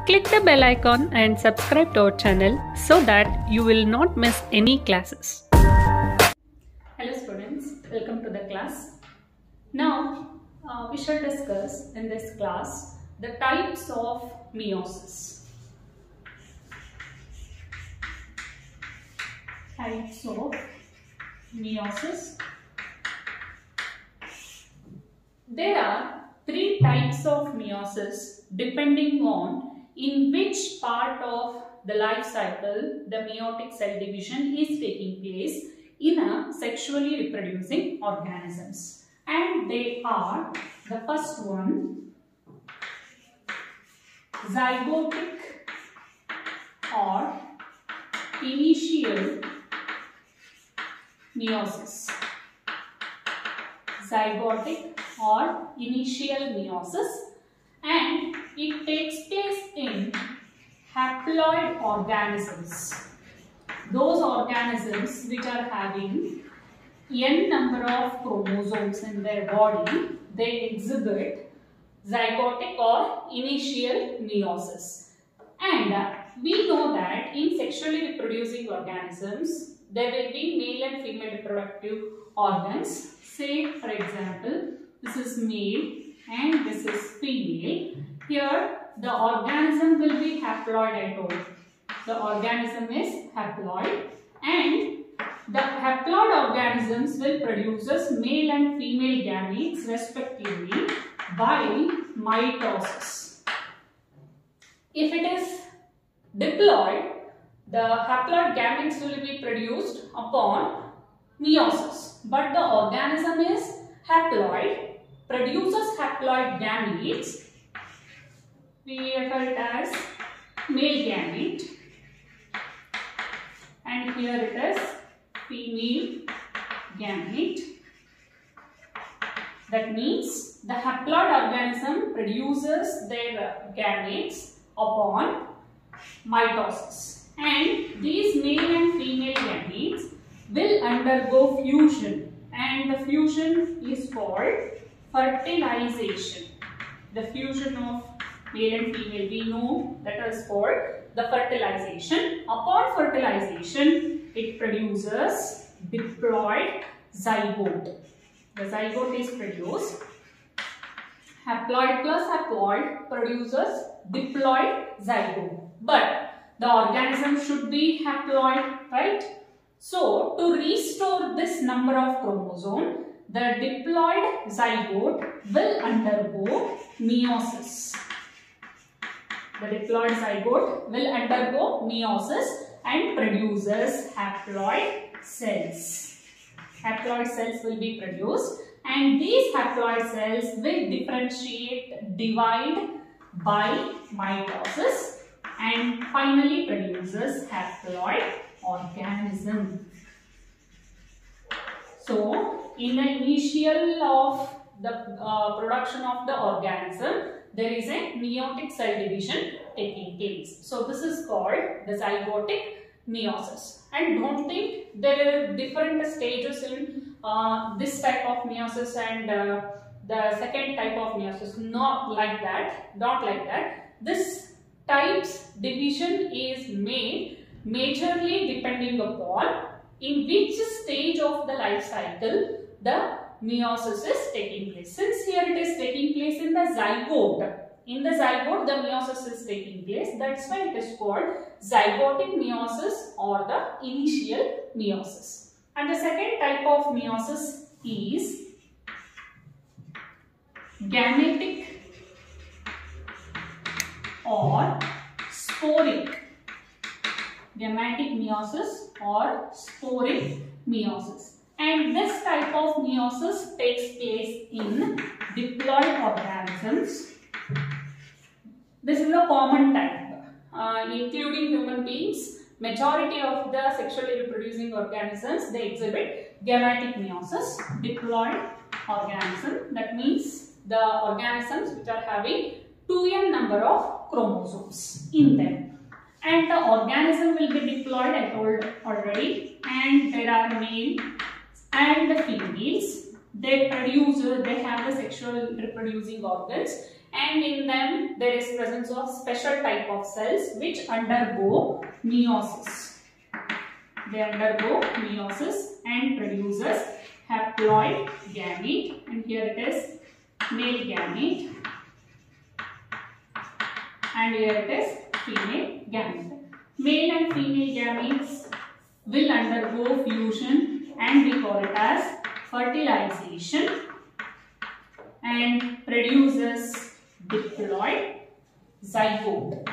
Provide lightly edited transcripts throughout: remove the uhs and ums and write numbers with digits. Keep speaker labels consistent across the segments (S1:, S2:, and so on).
S1: Click the bell icon and subscribe to our channel so that you will not miss any classes. Hello students, welcome to the class. Now we shall discuss in this class the types of meiosis. Types of meiosis. There are three types of meiosis depending on in which part of the life cycle the meiotic cell division is taking place in a sexually reproducing organisms. And they are, the first one, zygotic or initial meiosis. Zygotic or initial meiosis, and it takes place in haploid organisms. Those organisms which are having n number of chromosomes in their body, they exhibit zygotic or initial meiosis. And we know that in sexually reproducing organisms, there will be male and female reproductive organs. Say for example, this is male and this is female. Here the organism will be haploid, I told. The organism is haploid, and the haploid organisms will produce male and female gametes respectively by mitosis. If it is diploid, the haploid gametes will be produced upon meiosis, but the organism is haploid, produces haploid gametes. We refer it as male gamete, and here it is female gamete. That means the haploid organism produces their gametes upon mitosis, and these male and female gametes will undergo fusion, and the fusion is called fertilization. The fusion of male and female, we know that is called the fertilization. Upon fertilization, it produces diploid zygote. The zygote is produced. Haploid plus haploid produces diploid zygote. But the organism should be haploid, right? So, to restore this number of chromosome, the diploid zygote will undergo meiosis. The diploid zygote will undergo meiosis and produces haploid cells. Haploid cells will be produced, and these haploid cells will differentiate, divide by mitosis, and finally produces haploid organism. So, in the initial of the production of the organism, there is a meiotic cell division taking place. So, this is called the zygotic meiosis. And don't think there are different stages in this type of meiosis and the second type of meiosis. Not like that. Not like that. This type's division is made majorly depending upon in which stage of the life cycle the meiosis is taking place. Since here it is taking place in the zygote. In the zygote the meiosis is taking place. That's why it is called zygotic meiosis or the initial meiosis. And the second type of meiosis is gametic or sporic. Gametic meiosis or sporic meiosis. And this type of meiosis takes place in diploid organisms. This is a common type, including human beings. Majority of the sexually reproducing organisms, they exhibit gametic meiosis, diploid organism. That means the organisms which are having 2n number of chromosomes in them. And the organism will be diploid, I told already, and there are male and the females. They have the sexual reproducing organs, and in them there is presence of special type of cells which undergo meiosis. They undergo meiosis and produces haploid gamete, and here it is male gamete and here it is female gamete. Male and female gametes will undergo fusion and we call it as fertilization and produces diploid zygote.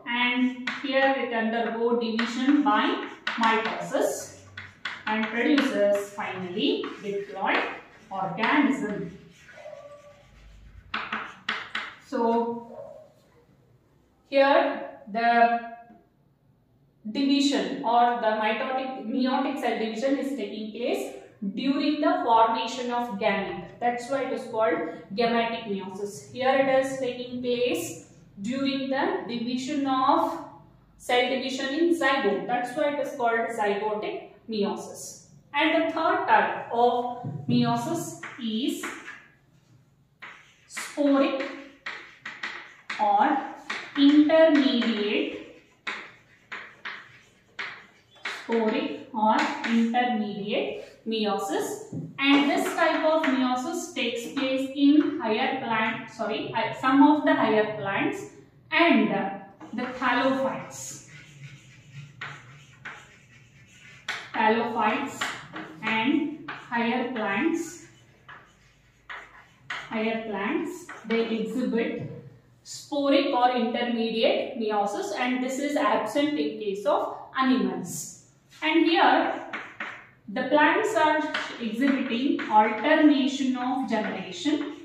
S1: And here it undergo division by mitosis and produces finally diploid organism. So here the division or the meiotic cell division is taking place during the formation of gamete. That's why it is called gametic meiosis. Here it is taking place during the division of cell division in zygote. That's why it is called zygotic meiosis. And the third type of meiosis is sporic or intermediate meiosis, and this type of meiosis takes place in some of the higher plants and the thallophytes and higher plants they exhibit sporic or intermediate meiosis, and this is absent in case of animals. And here the plants are exhibiting alternation of generation,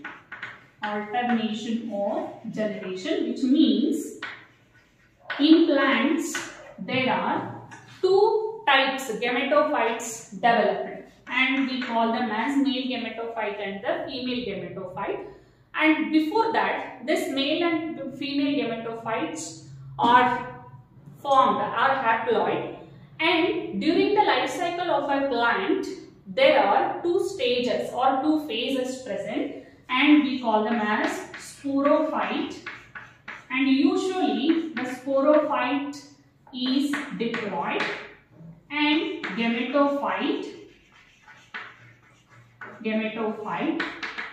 S1: which means in plants there are two types gametophytes developed, and we call them as male gametophyte and the female gametophyte. And before that, this male and female gametophytes are haploid, and during the life cycle of a plant there are two stages or two phases present, and we call them as sporophyte, and usually the sporophyte is diploid and gametophyte,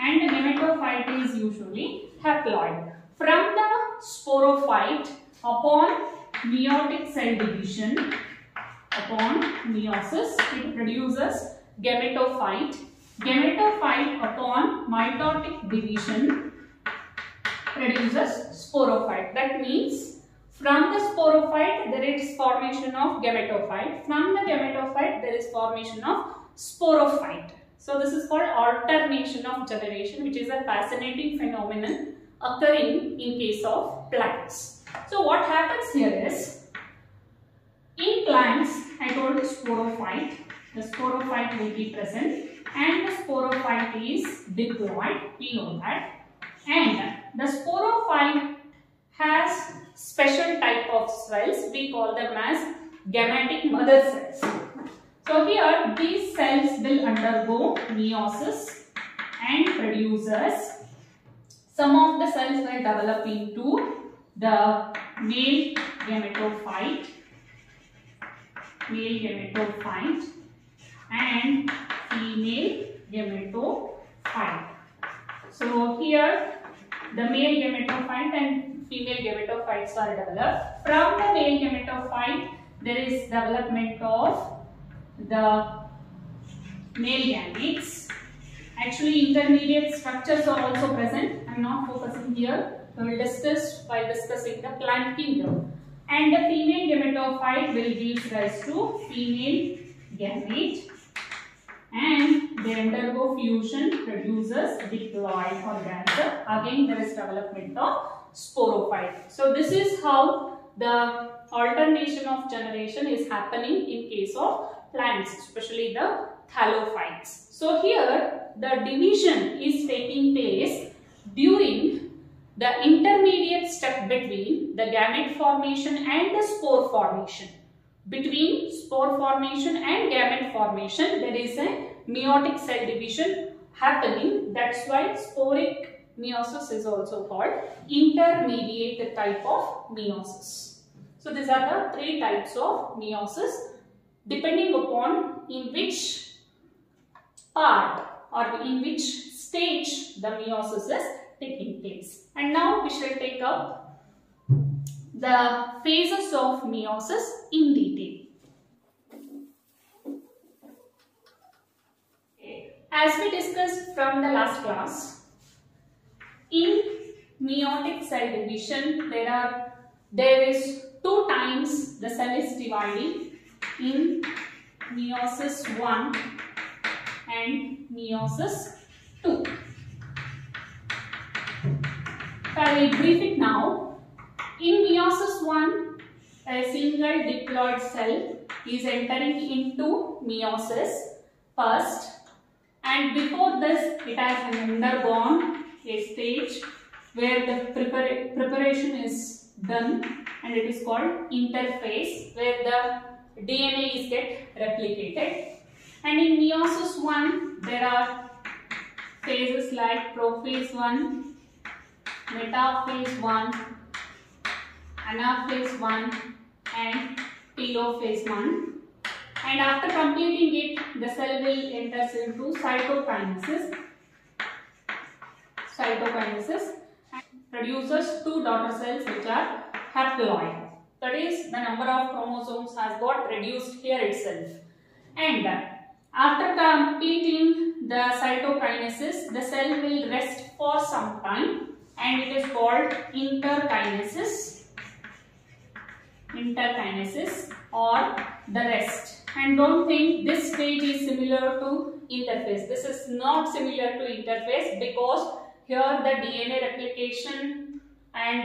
S1: and the gametophyte is usually haploid. From the sporophyte, upon meiotic cell division, upon meiosis, it produces gametophyte. Gametophyte upon mitotic division produces sporophyte. That means from the sporophyte there is formation of gametophyte. From the gametophyte there is formation of sporophyte. So this is called alternation of generation, which is a fascinating phenomenon occurring in case of plants. So what happens here is, in plants, I told sporophyte, the sporophyte will be present and the sporophyte is diploid, we know that. And the sporophyte has special type of cells, we call them as gametic mother cells. So here these cells will undergo meiosis and produces, some of the cells will develop into the male gametophyte and female gametophyte. So here the male gametophyte and female gametophytes are developed. From the male gametophyte there is development of the male gametes. Actually intermediate structures are also present. I am not focusing here. We will discuss by discussing the plant kingdom. And the female gametophyte will give rise to female gamete, and they undergo fusion, produces diploid organism. Again there is development of sporophyte. So this is how the alternation of generation is happening in case of plants, especially the thallophytes. So here the division is taking place during the intermediate step between the gamete formation and the spore formation. Between spore formation and gamete formation there is a meiotic cell division happening. That's why sporic meiosis is also called intermediate type of meiosis. So these are the three types of meiosis depending upon in which part or in which stage the meiosis is taking place. And now we shall take up the phases of meiosis in detail. As we discussed from the last class, in meiotic cell division there is 2 times the cell is dividing in meiosis 1 and meiosis 2. I will brief it now. In meiosis 1, a single diploid cell is entering into meiosis first, and before this it has undergone a stage where the preparation is done, and it is called interphase, where the DNA is get replicated. And in meiosis 1 there are phases like prophase 1, metaphase 1, anaphase 1 and telophase 1. And after completing it, the cell will enter into cytokinesis and produces 2 daughter cells which are haploid. That is, the number of chromosomes has got reduced here itself. And after completing the cytokinesis, the cell will rest for some time, and it is called interkinesis or the rest. And don't think this stage is similar to interphase. This is not similar to interphase, because here the DNA replication and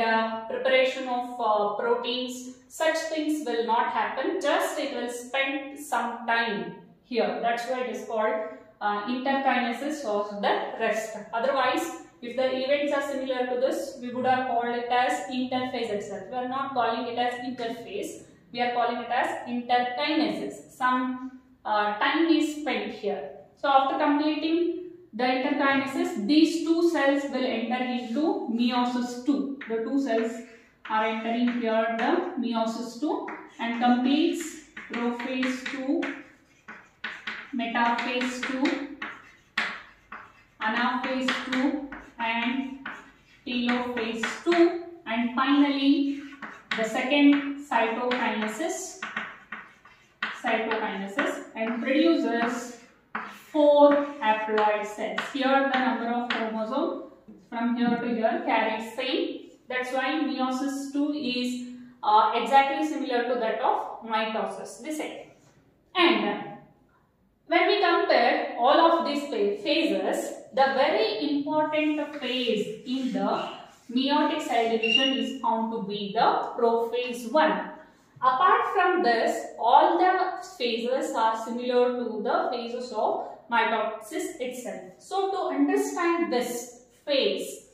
S1: preparation of proteins, such things will not happen. Just it will spend some time here. That's why it is called interkinesis or the rest. Otherwise, if the events are similar to this, we would have called it as interphase itself. We are not calling it as interphase. We are calling it as interkinesis. Some time is spent here. So after completing the interkinesis, these 2 cells will enter into meiosis 2. The 2 cells are entering here the meiosis 2 and completes prophase 2, metaphase 2, anaphase 2 and telophase 2, and finally the second cytokinesis and produces 4 haploid cells. Here the number of chromosomes from here to here carries same. That's why meiosis 2 is exactly similar to that of mitosis, the same. And when we compare all of these phases, the very important phase in the meiotic cell division is found to be the prophase 1. Apart from this, all the phases are similar to the phases of mitosis itself. So to understand this phase,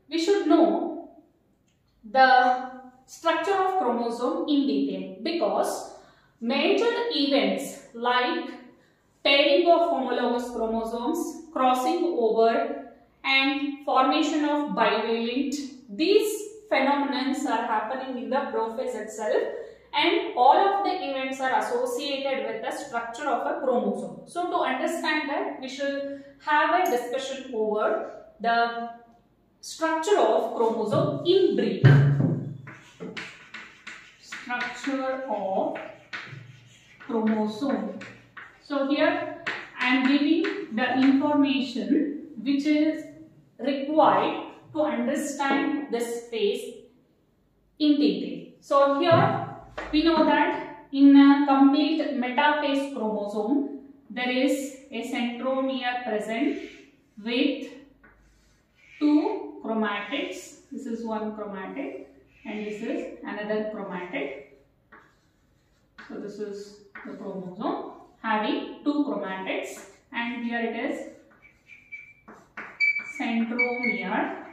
S1: we should know the structure of chromosome in detail, because major events like pairing of homologous chromosomes, crossing over and formation of bivalent, these phenomena are happening in the prophase itself, and all of the events are associated with the structure of a chromosome. So to understand that, we should have a discussion over the structure of chromosome in brief. Structure of chromosome. So here I am giving the information which is required to understand this phase in detail. So here we know that in a complete metaphase chromosome, there is a centromere present with 2 chromatids. This is one chromatid and this is another chromatid. So this is the chromosome having 2 chromatids, and here it is centromere,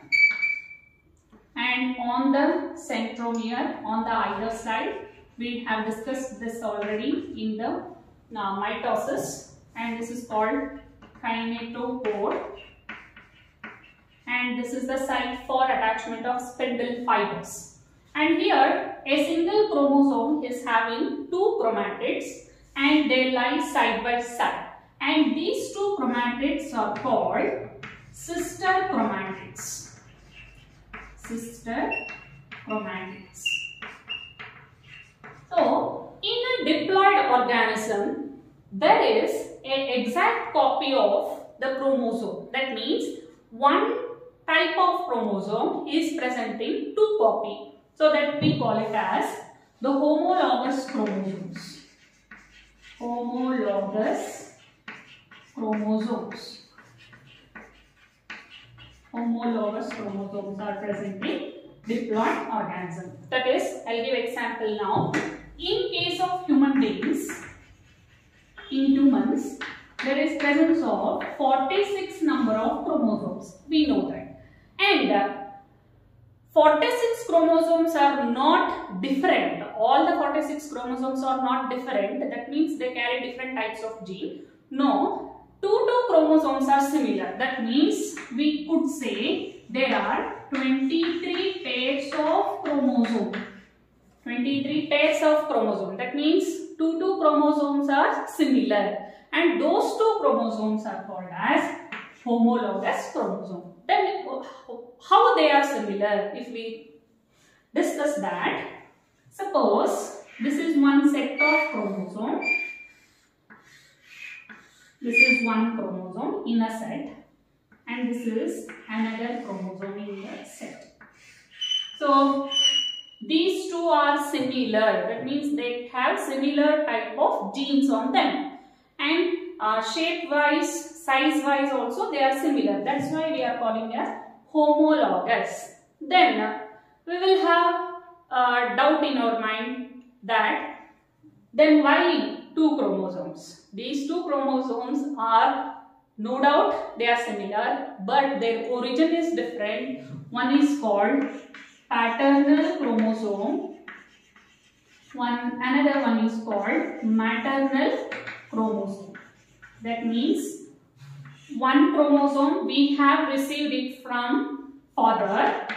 S1: and on the centromere on the either side, we have discussed this already in the mitosis, and this is called kinetochore, and this is the site for attachment of spindle fibers. And here a single chromosome is having two chromatids and they lie side by side. And these two chromatids are called sister chromatids. Sister chromatids. So, in a diploid organism, there is an exact copy of the chromosome. That means one type of chromosome is presenting two copies. So that we call it as the homologous chromosomes. Homologous chromosomes. Homologous chromosomes are present in diploid organism. That is, I'll give example now. In case of human beings, in humans, there is presence of 46 number of chromosomes. We know that. And 46 chromosomes are not different. All the 46 chromosomes are not different. That means they carry different types of gene. No, two chromosomes are similar. That means we could say there are 23 pairs of chromosome. 23 pairs of chromosome. That means two chromosomes are similar. And those two chromosomes are called as homologous chromosome. Then how they are similar? If we discuss that, suppose this is one set of chromosome. This is one chromosome in a set, and this is another chromosome in the set. So these two are similar. That means they have similar type of genes on them, and shape wise, size wise also they are similar. That's why we are calling as homologous. Then we will have a doubt in our mind that then why two chromosomes? These two chromosomes are no doubt they are similar, but their origin is different. One is called paternal chromosome. Another one is called maternal chromosome. That means one chromosome we have received it from father,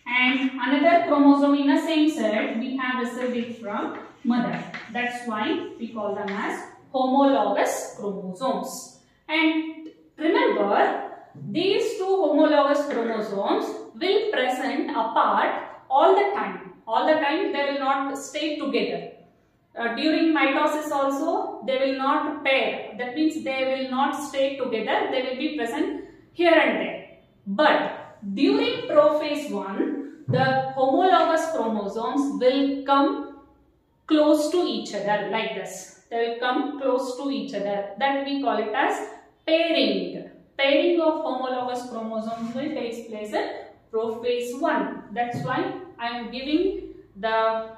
S1: and another chromosome in the same set we have received it from mother. That's why we call them as homologous chromosomes. And remember, these two homologous chromosomes will present apart all the time. All the time they will not stay together. During mitosis also they will not pair. That means they will not stay together. They will be present here and there. But during prophase 1, the homologous chromosomes will come close to each other like this. They will come close to each other. That we call it as pairing. Pairing of homologous chromosomes will take place in prophase 1. That's why I am giving the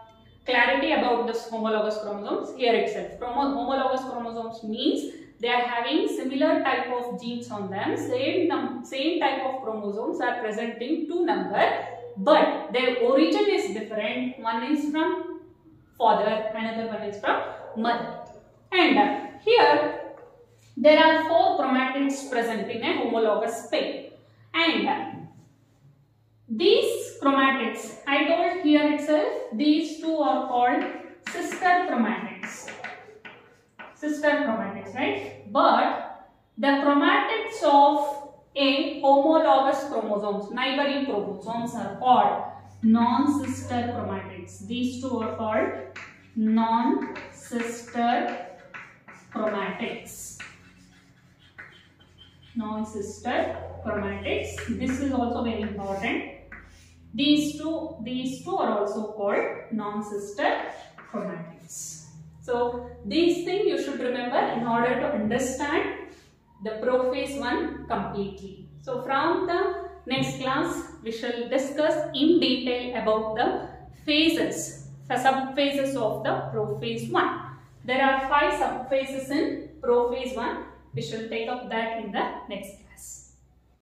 S1: clarity about this homologous chromosomes here itself. Homologous chromosomes means they are having similar type of genes on them. Same type of chromosomes are present in two number, but their origin is different. One is from father, another one is from mother. And here there are 4 chromatids present in a homologous pair. And these chromatids, I told here itself, these two are called sister chromatids. Sister chromatids, right? But the chromatids of a homologous chromosomes, neighboring chromosomes, are called non-sister chromatids. These two are called non-sister chromatids. Non-sister chromatids. This is also very important. These two are also called non-sister chromatids. So these things you should remember in order to understand the prophase 1 completely. So from the next class we shall discuss in detail about the phases, the subphases of the prophase 1. There are 5 subphases in prophase 1. We shall take up that in the next class.